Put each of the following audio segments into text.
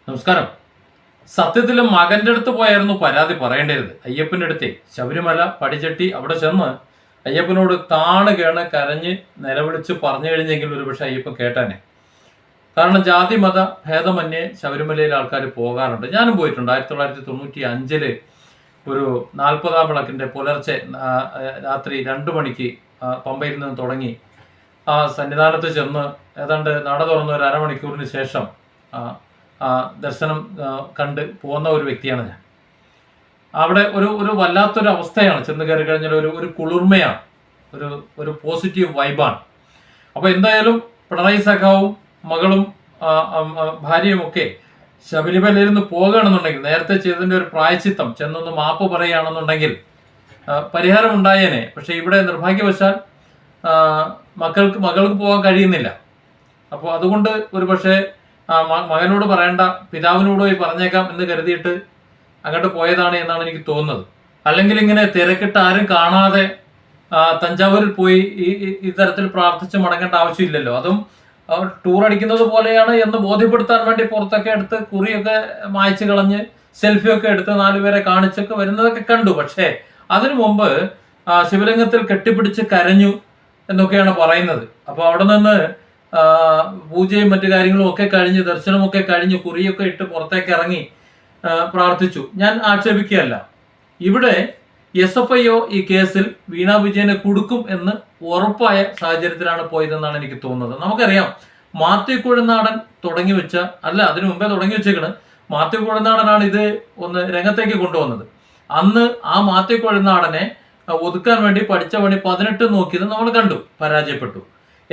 നമസ്കാരം. സത്യത്തിൽ മകന്റെ അടുത്ത് പോയായിരുന്നു പരാതി പറയേണ്ടത്. അയ്യപ്പന്റെ അടുത്തേ ശബരിമല പടിചട്ടി അവിടെ ചെന്ന് അയ്യപ്പനോട് താണ് കേണ് കരഞ്ഞ് നിലവിളിച്ച് പറഞ്ഞു കഴിഞ്ഞെങ്കിൽ ഒരുപക്ഷെ അയ്യപ്പൻ കേട്ടാനെ. കാരണം ജാതി മത ഭേദമന്യേ ശബരിമലയിൽ ആൾക്കാർ പോകാറുണ്ട്. ഞാനും പോയിട്ടുണ്ട്. 1995 ഒരു 40-ാം വിളക്കിന്റെ പുലർച്ചെ രാത്രി 2 മണിക്ക് പമ്പയിൽ നിന്ന് തുടങ്ങി സന്നിധാനത്ത് ചെന്ന് ഏതാണ്ട് നട തുറന്ന് ഒരു അരമണിക്കൂറിന് ശേഷം ദർശനം കണ്ട് പോകുന്ന ഒരു വ്യക്തിയാണ് ഞാൻ. അവിടെ ഒരു വല്ലാത്തൊരു അവസ്ഥയാണ്. ചെന്ന് കയറി കഴിഞ്ഞാൽ ഒരു കുളിർമയാണ്, ഒരു പോസിറ്റീവ് വൈബാണ്. അപ്പോൾ എന്തായാലും പിണറായി സഖാവും മകളും ഭാര്യയും ഒക്കെ ശബരിമലയിൽ നിന്ന് പോകുകയാണെന്നുണ്ടെങ്കിൽ, നേരത്തെ ചെയ്തതിൻ്റെ ഒരു പ്രായശ്ചിത്തം ചെന്നൊന്ന് മാപ്പ് പറയുകയാണെന്നുണ്ടെങ്കിൽ പരിഹാരം ഉണ്ടായേനെ. പക്ഷെ ഇവിടെ നിർഭാഗ്യവശാൽ മകൾക്ക് പോകാൻ കഴിയുന്നില്ല. അപ്പോൾ അതുകൊണ്ട് ഒരു പക്ഷേ മകനോട് പറയേണ്ട, പിതാവിനോട് പോയി പറഞ്ഞേക്കാം എന്ന് കരുതിയിട്ട് അങ്ങോട്ട് പോയതാണ് എന്നാണ് എനിക്ക് തോന്നുന്നത്. അല്ലെങ്കിൽ ഇങ്ങനെ തിരക്കിട്ട് ആരും കാണാതെ തഞ്ചാവൂരിൽ പോയി ഇത്തരത്തിൽ പ്രാർത്ഥിച്ച് മടങ്ങേണ്ട ആവശ്യമില്ലല്ലോ. അതും ടൂർ അടിക്കുന്നത് പോലെയാണ് എന്ന് ബോധ്യപ്പെടുത്താൻ വേണ്ടി പുറത്തൊക്കെ എടുത്ത് കുറിയൊക്കെ മായ്ച്ചു കളഞ്ഞ് സെൽഫിയൊക്കെ എടുത്ത് 4 പേരെ കാണിച്ചൊക്കെ വരുന്നതൊക്കെ കണ്ടു. പക്ഷേ അതിനു മുമ്പ് ശിവലിംഗത്തിൽ കെട്ടിപ്പിടിച്ച് കരഞ്ഞു എന്നൊക്കെയാണ് പറയുന്നത്. അപ്പോൾ അവിടെ നിന്ന് പൂജയും മറ്റു കാര്യങ്ങളും ഒക്കെ കഴിഞ്ഞ് ദർശനമൊക്കെ കഴിഞ്ഞ് കുറിയൊക്കെ ഇട്ട് പുറത്തേക്ക് ഇറങ്ങി പ്രാർത്ഥിച്ചു. ഞാൻ ആക്ഷേപിക്കുകയല്ല. ഇവിടെ SFIO ഈ കേസിൽ വീണ വിജയനെ കൊടുക്കും എന്ന് ഉറപ്പായ സാഹചര്യത്തിലാണ് പോയതെന്നാണ് എനിക്ക് തോന്നുന്നത്. നമുക്കറിയാം, മാത്യു കുഴൽനാടൻ തുടങ്ങി വെച്ച, അല്ല അതിനു മുമ്പേ തുടങ്ങി വെച്ചേക്കണ്, മാത്യു കുഴൽനാടനാണ് ഇത് ഒന്ന് രംഗത്തേക്ക് കൊണ്ടുവന്നത്. അന്ന് ആ മാത്യു കുഴൽനാടനെ ഒതുക്കാൻ വേണ്ടി പഠിച്ച പണി 18 നോക്കിയത് നമ്മൾ കണ്ടു, പരാജയപ്പെട്ടു.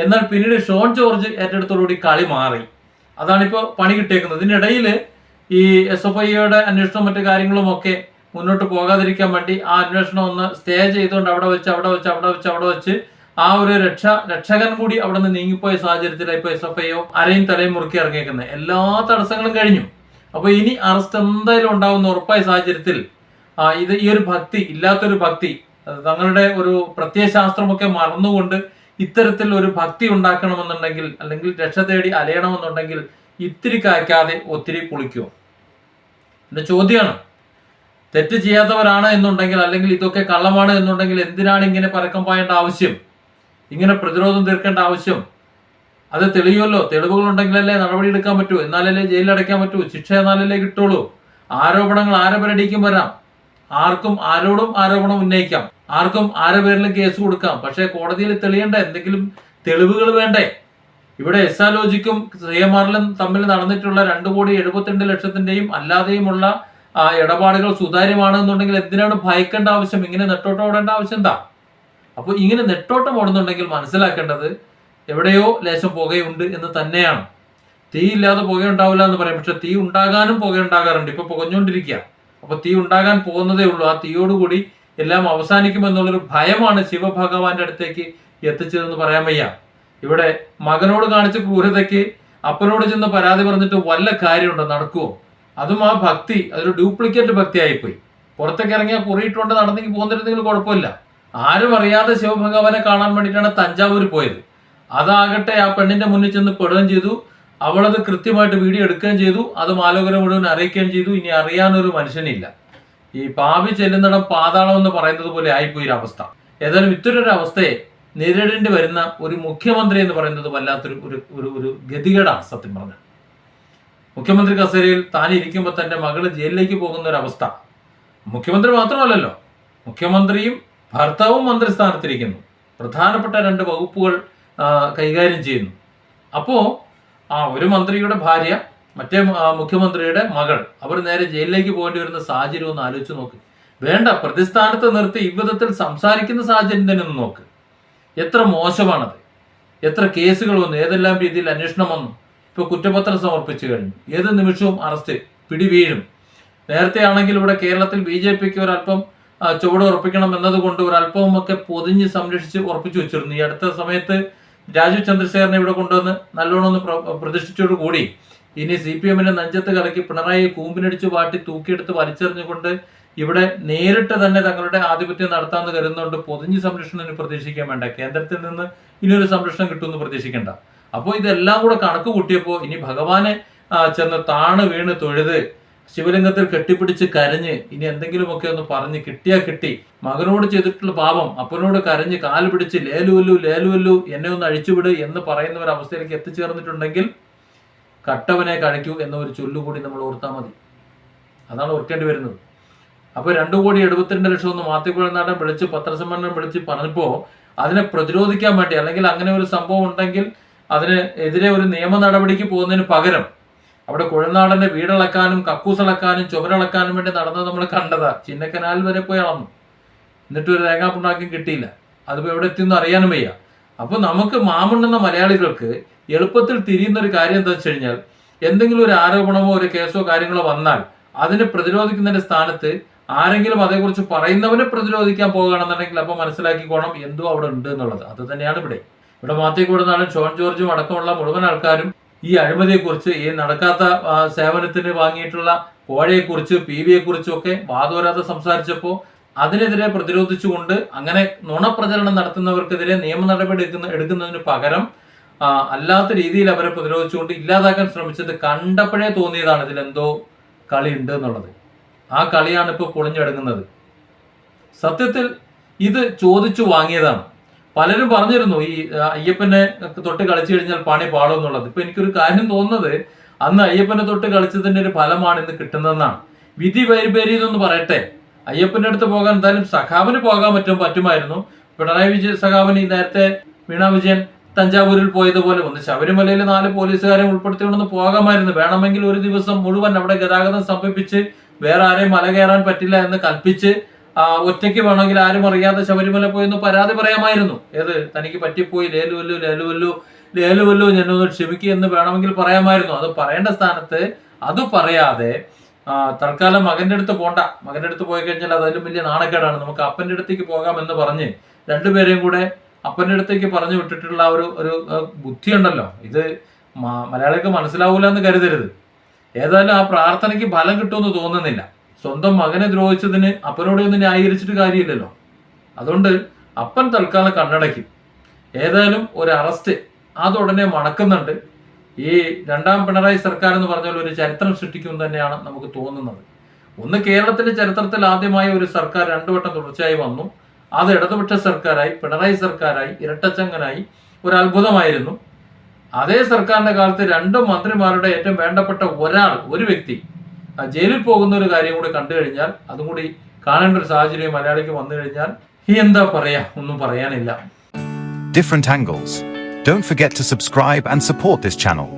എന്നാൽ പിന്നീട് ഷോൺ ജോർജ് ഏറ്റെടുത്തോടുകൂടി കളി മാറി. അതാണിപ്പോൾ പണി കിട്ടിയേക്കുന്നത്. ഇതിനിടയിൽ ഈ SFIOയുടെ അന്വേഷണവും മറ്റു കാര്യങ്ങളും ഒക്കെ മുന്നോട്ട് പോകാതിരിക്കാൻ വേണ്ടി ആ അന്വേഷണം ഒന്ന് സ്റ്റേ ചെയ്തുകൊണ്ട് അവിടെ വെച്ച് ആ ഒരു രക്ഷകൻ കൂടി അവിടെ നിന്ന് നീങ്ങിപ്പോയ സാഹചര്യത്തിലാണ് ഇപ്പോൾ SFIO അരയും തലയും മുറുക്കി ഇറങ്ങിയേക്കുന്നത്. എല്ലാ തടസ്സങ്ങളും കഴിഞ്ഞു. അപ്പോൾ ഇനി അറസ്റ്റ് എന്തായാലും ഉണ്ടാവുന്ന ഉറപ്പായ സാഹചര്യത്തിൽ ഈ ഒരു ഭക്തി, ഇല്ലാത്തൊരു ഭക്തി, തങ്ങളുടെ ഒരു പ്രത്യയശാസ്ത്രമൊക്കെ മറന്നുകൊണ്ട് ഇത്തരത്തിൽ ഒരു ഭക്തി ഉണ്ടാക്കണമെന്നുണ്ടെങ്കിൽ, അല്ലെങ്കിൽ രക്ഷ തേടി അലയണമെന്നുണ്ടെങ്കിൽ ഇത്തിരി കായ്ക്കാതെ ഒത്തിരി പുളിക്കുമോ എന്റെ ചോദ്യമാണ്. തെറ്റ് ചെയ്യാത്തവരാണ് എന്നുണ്ടെങ്കിൽ, അല്ലെങ്കിൽ ഇതൊക്കെ കള്ളമാണ് എന്നുണ്ടെങ്കിൽ എന്തിനാണ് ഇങ്ങനെ പരക്കം പായേണ്ട ആവശ്യം, ഇങ്ങനെ പ്രതിരോധം തീർക്കേണ്ട ആവശ്യം? അത് തെളിയുമല്ലോ. തെളിവുകൾ ഉണ്ടെങ്കിലല്ലേ നടപടി എടുക്കാൻ പറ്റൂ, എന്നാലല്ലേ ജയിലിലടയ്ക്കാൻ പറ്റൂ, ശിക്ഷ എന്നാലല്ലേ കിട്ടുള്ളൂ. ആരോപണങ്ങൾ ആരെ പേരടിക്കും വരാം, ആർക്കും ആരോടും ആരോപണം ഉന്നയിക്കാം, ആർക്കും ആരെ പേരിലും കേസ് കൊടുക്കാം. പക്ഷേ കോടതിയിൽ തെളിയേണ്ട എന്തെങ്കിലും തെളിവുകൾ വേണ്ടേ? ഇവിടെ എസ്സാലോജിക്കും CMRലും തമ്മിൽ നടന്നിട്ടുള്ള 2,72,00,000 അല്ലാതെയുമുള്ള ഇടപാടുകൾ സുതാര്യമാണ് എന്നുണ്ടെങ്കിൽ എന്തിനാണ് ഭയക്കേണ്ട ആവശ്യം? ഇങ്ങനെ നെട്ടോട്ടം ഓടേണ്ട ആവശ്യം എന്താ? അപ്പോൾ ഇങ്ങനെ നെട്ടോട്ടം ഓടുന്നുണ്ടെങ്കിൽ മനസ്സിലാക്കേണ്ടത് എവിടെയോ ലേശം പുകയുണ്ട് എന്ന് തന്നെയാണ്. തീ ഇല്ലാതെ പുകയുണ്ടാവില്ല എന്ന് പറയും, പക്ഷെ തീ ഉണ്ടാകാനും പുകയുണ്ടാകാറുണ്ട്. ഇപ്പൊ പുകഞ്ഞുകൊണ്ടിരിക്കുക. അപ്പൊ തീ ഉണ്ടാകാൻ പോകുന്നതേ ഉള്ളൂ. ആ തീയോടുകൂടി എല്ലാം അവസാനിക്കുമെന്നുള്ളൊരു ഭയമാണ് ശിവഭഗവാന്റെ അടുത്തേക്ക് എത്തിച്ചതെന്ന് പറയാൻ വയ്യ. ഇവിടെ മകനോട് കാണിച്ച ക്രൂരതയ്ക്ക് അപ്പനോട് ചെന്ന് പരാതി പറഞ്ഞിട്ട് വല്ല കാര്യമുണ്ടോ? നടക്കുവോ? അതും ആ ഭക്തി അതൊരു ഡ്യൂപ്ലിക്കേറ്റ് ഭക്തി ആയിപ്പോയി. പുറത്തേക്ക് ഇറങ്ങിയാൽ കുറിയിട്ടുകൊണ്ട് നടന്നെങ്കിൽ പോകുന്നിരുന്നെങ്കിൽ കുഴപ്പമില്ല. ആരും അറിയാതെ ശിവഭഗവാനെ കാണാൻ വേണ്ടിയിട്ടാണ് തഞ്ചാവൂർ പോയത്. അതാകട്ടെ ആ പെണ്ണിന്റെ മുന്നിൽ ചെന്ന് പെടുകയും ചെയ്തു. അവളത് കൃത്യമായിട്ട് വീഡിയോ എടുക്കുകയും ചെയ്തു. അത് മാലോകരെ മുഴുവൻ അറിയിക്കുകയും ചെയ്തു. ഇനി അറിയാനൊരു മനുഷ്യനില്ല. ഈ പാപി ചെല്ലുന്നിടം പാതാളം എന്ന് പറയുന്നത് പോലെ ആയിപ്പോയി ഒരു അവസ്ഥ. ഏതായാലും ഇത്തരൊരു അവസ്ഥയെ നേരിടേണ്ടി വരുന്ന ഒരു മുഖ്യമന്ത്രി എന്ന് പറയുന്നത് വല്ലാത്തൊരു ഒരു ഗതികേടാണ് സത്യം പറഞ്ഞത്. മുഖ്യമന്ത്രി കസേരയിൽ താൻ ഇരിക്കുമ്പോൾ തന്റെ മകള് ജയിലിലേക്ക് പോകുന്ന ഒരു അവസ്ഥ. മുഖ്യമന്ത്രി മാത്രമല്ലല്ലോ, മുഖ്യമന്ത്രിയും ഭർത്താവും മന്ത്രിസ്ഥാനത്തിരിക്കുന്നു, പ്രധാനപ്പെട്ട 2 വകുപ്പുകൾ കൈകാര്യം ചെയ്യുന്നു. അപ്പോ ഒരു മന്ത്രിയുടെ ഭാര്യ, മറ്റേ മുഖ്യമന്ത്രിയുടെ മകൾ, അവർ നേരെ ജയിലിലേക്ക് പോകേണ്ടി വരുന്ന സാഹചര്യം ഒന്ന് ആലോചിച്ച് നോക്ക്. വേണ്ട, പ്രതിസ്ഥാനത്ത് നിർത്തി ഇவ்விധത്തിൽ സംസാരിക്കുന്ന സാഹചര്യം തന്നെ ഒന്ന് നോക്ക്. എത്ര മോശമാണത്. എത്ര കേസുകൾ വന്നു, ഏതെല്ലാം രീതിയിൽ അന്വേഷണം വന്നു. ഇപ്പോൾ കുറ്റപത്രം സമർപ്പിച്ചു കഴിഞ്ഞു. ഏത് നിമിഷവും അറസ്റ്റ്, പിടി വീഴും. നേരത്തെ ആണെങ്കിൽ ഇവിടെ കേരളത്തിൽ BJPക്ക് ഒരല്പം ചുവട് ഉറപ്പിക്കണം എന്നതുകൊണ്ട് ഒരല്പവുമൊക്കെ പൊതിഞ്ഞ് സംരക്ഷിച്ച് ഉറപ്പിച്ചു വെച്ചിരുന്നു. ഈ അടുത്ത സമയത്ത് രാജീവ് ചന്ദ്രശേഖരനെ ഇവിടെ കൊണ്ടുവന്ന് നല്ലോണം ഒന്ന് പ്രതിഷ്ഠിച്ചോടുകൂടി ഇനി CPMന്റെ നെഞ്ചത്ത് കലക്കി പിണറായി കൂമ്പിനടിച്ചു വാട്ടി തൂക്കിയെടുത്ത് വലിച്ചെറിഞ്ഞുകൊണ്ട് ഇവിടെ നേരിട്ട് തന്നെ തങ്ങളുടെ ആധിപത്യം നടത്താമെന്ന് കരുതുന്നുണ്ട്. പൊതിഞ്ഞ് സംരക്ഷണം പ്രതീക്ഷിക്കാൻ വേണ്ട, കേന്ദ്രത്തിൽ നിന്ന് ഇനിയൊരു സംരക്ഷണം കിട്ടുമെന്ന് പ്രതീക്ഷിക്കേണ്ട. അപ്പോൾ ഇതെല്ലാം കൂടെ കണക്ക് കൂട്ടിയപ്പോൾ ഇനി ഭഗവാനെ ചെന്ന് താണ് വീണ് തൊഴുത് ശിവലിംഗത്തിൽ കെട്ടിപ്പിടിച്ച് കരഞ്ഞ് ഇനി എന്തെങ്കിലുമൊക്കെ ഒന്ന് പറഞ്ഞ് കിട്ടിയാ കിട്ടി, മകനോട് ചെയ്തിട്ടുള്ള പാപം അപ്പനോട് കരഞ്ഞ് കാല് പിടിച്ച് ലേലുവല്ലു ലേലുവല്ലു എന്നെ ഒന്ന് അഴിച്ചുവിട് എന്ന് പറയുന്ന ഒരു അവസ്ഥയിലേക്ക് എത്തിച്ചേർന്നിട്ടുണ്ടെങ്കിൽ കട്ടവനെ കഴിക്കൂ എന്ന ഒരു ചൊല്ലുകൂടി നമ്മൾ ഓർത്താൽ മതി. അതാണ് ഓർക്കേണ്ടി വരുന്നത്. അപ്പോൾ 2,72,00,000 ഒന്ന് മാത്യക്കുഴൽനാടൻ വിളിച്ച് പത്രസമ്മേളനം വിളിച്ച് പറഞ്ഞപ്പോൾ അതിനെ പ്രതിരോധിക്കാൻ വേണ്ടി, അല്ലെങ്കിൽ അങ്ങനെ ഒരു സംഭവം ഉണ്ടെങ്കിൽ അതിന് എതിരെ ഒരു നിയമ നടപടിക്ക് പോകുന്നതിന് പകരം അവിടെ കുഴൽനാടന്റെ വീടളക്കാനും കക്കൂസളക്കാനും ചുവരളക്കാനും വേണ്ടി നടന്നത് നമ്മൾ കണ്ടതാ. ചിന്നക്കനാൽ വരെ പോയി അളന്നു, എന്നിട്ട് ഒരു തേങ്ങാപ്പുണ്ടാക്കും കിട്ടിയില്ല. അതിപ്പോൾ എവിടെ എത്തിയെന്ന് അറിയാനും വയ്യ. അപ്പോൾ നമുക്ക് മാമുണ്ടെന്ന മലയാളികൾക്ക് എളുപ്പത്തിൽ തിരിയുന്ന ഒരു കാര്യം എന്താ വെച്ച് കഴിഞ്ഞാൽ, എന്തെങ്കിലും ഒരു ആരോപണമോ ഒരു കേസോ കാര്യങ്ങളോ വന്നാൽ അതിനെ പ്രതിരോധിക്കുന്നതിന്റെ സ്ഥാനത്ത് ആരെങ്കിലും അതേക്കുറിച്ച് പറയുന്നവനെ പ്രതിരോധിക്കാൻ പോകുകയാണെന്നുണ്ടെങ്കിൽ അപ്പോൾ മനസ്സിലാക്കിക്കോണം എന്തോ അവിടെ ഉണ്ട് എന്നുള്ളത്. അത് തന്നെയാണ് ഇവിടെ മാത്യക്കുഴൽനാടൻ, ഷോൺ ജോർജും അടക്കമുള്ള മുഴുവൻ ആൾക്കാരും ഈ അഴിമതിയെക്കുറിച്ച്, ഈ നടക്കാത്ത സേവനത്തിന് വാങ്ങിയിട്ടുള്ള കോഴയെക്കുറിച്ച് PV കുറിച്ചും ഒക്കെ വാദോരാതെ സംസാരിച്ചപ്പോൾ അതിനെതിരെ പ്രതിരോധിച്ചുകൊണ്ട് അങ്ങനെ നുണപ്രചരണം നടത്തുന്നവർക്കെതിരെ നിയമ നടപടി എടുക്കുന്നതിന് പകരം അല്ലാത്ത രീതിയിൽ അവരെ പ്രതിരോധിച്ചുകൊണ്ട് ഇല്ലാതാക്കാൻ ശ്രമിച്ചത് കണ്ടപ്പോഴേ തോന്നിയതാണ് ഇതിലെന്തോ കളി ഉണ്ട് എന്നുള്ളത്. ആ കളിയാണ് ഇപ്പോൾ പൊളിഞ്ഞെടുക്കുന്നത്. സത്യത്തിൽ ഇത് ചോദിച്ചു വാങ്ങിയതാണ്. പലരും പറഞ്ഞിരുന്നു ഈ അയ്യപ്പനെ തൊട്ട് കളിച്ചു കഴിഞ്ഞാൽ പണി പാടും എന്നുള്ളത്. ഇപ്പൊ എനിക്കൊരു കാര്യം തോന്നുന്നത്, അന്ന് അയ്യപ്പനെ തൊട്ട് കളിച്ചതിന്റെ ഒരു ഫലമാണ് ഇന്ന് കിട്ടുന്നതെന്നാണ്. വിധി വൈപരീതെന്ന് പറയട്ടെ, അയ്യപ്പന്റെ അടുത്ത് പോകാൻ എന്തായാലും സഖാവിന് പോകാൻ പറ്റുമായിരുന്നു. പിണറായി സഖാവിന് നേരത്തെ വീണ വിജയൻ തഞ്ചാവൂരിൽ പോയതുപോലെ ഒന്ന് ശബരിമലയിൽ 4 പോലീസുകാരെ ഉൾപ്പെടുത്തിക്കൊണ്ടൊന്ന് പോകാമായിരുന്നു. വേണമെങ്കിൽ ഒരു ദിവസം മുഴുവൻ അവിടെ ഗതാഗതം സംഭവിപ്പിച്ച് വേറെ ആരെയും മല കയറാൻ പറ്റില്ല എന്ന് കൽപ്പിച്ച് ഒറ്റയ്ക്ക് വേണമെങ്കിൽ ആരും അറിയാതെ ശബരിമല പോയെന്ന് പരാതി പറയാമായിരുന്നു. തനിക്ക് പറ്റിപ്പോയി, ലേലുവല്ലു ലേലുവല്ലു ലേലുവല്ലു എന്നൊന്ന് ക്ഷമിക്കുക എന്ന് വേണമെങ്കിൽ പറയാമായിരുന്നു. അത് പറയേണ്ട സ്ഥാനത്ത് അത് പറയാതെ തൽക്കാലം മകന്റെ അടുത്ത് പോണ്ട, മകന്റെ അടുത്ത് പോയി കഴിഞ്ഞാൽ അതിലും വലിയ നാണക്കേടാണ്, നമുക്ക് അപ്പന്റെ അടുത്തേക്ക് പോകാം എന്ന് പറഞ്ഞ് രണ്ടുപേരെയും കൂടെ അപ്പന്റെ അടുത്തേക്ക് പറഞ്ഞു വിട്ടിട്ടുള്ള ഒരു ബുദ്ധി ഉണ്ടല്ലോ, ഇത് മലയാളികൾക്ക് മനസ്സിലാവൂല എന്ന് കരുതരുത്. ഏതായാലും ആ പ്രാർത്ഥനയ്ക്ക് ഫലം കിട്ടുമെന്ന് തോന്നുന്നില്ല. സ്വന്തം മകനെ ദ്രോഹിച്ചതിന് അപ്പനോട് ഒന്നും ന്യായീകരിച്ചിട്ട് കാര്യമില്ലല്ലോ. അതുകൊണ്ട് അപ്പൻ തൽക്കാലം കണ്ണടയ്ക്കും. ഏതായാലും ഒരു അറസ്റ്റ് അതുടനെ മണക്കുന്നുണ്ട്. ഈ 2ാം പിണറായി സർക്കാർ എന്ന് പറഞ്ഞാൽ ഒരു ചരിത്രം സൃഷ്ടിക്കും തന്നെയാണ് നമുക്ക് തോന്നുന്നത്. ഒന്ന്, കേരളത്തിന്റെ ചരിത്രത്തിൽ ആദ്യമായി ഒരു സർക്കാർ 2 വട്ടം തുടർച്ചയായി വന്നു. അത് ഇടതുപക്ഷ സർക്കാരായി, പിണറായി സർക്കാരായി, ഇരട്ടച്ചങ്ങനായി, ഒരു അത്ഭുതമായിരുന്നു. അതേ സർക്കാരിന്റെ കാലത്ത് 2 മന്ത്രിമാരുടെ ഏറ്റവും വേണ്ടപ്പെട്ട ഒരു വ്യക്തി ജയിലിൽ പോകുന്ന ഒരു കാര്യം കൂടി കണ്ടു കഴിഞ്ഞാൽ, അതും കൂടി കാണേണ്ട ഒരു സാഹചര്യം മലയാളിക്ക് വന്നു കഴിഞ്ഞാൽ എന്താ പറയാ, ഒന്നും പറയാനില്ല. Different angles. Don't forget to subscribe and support this channel.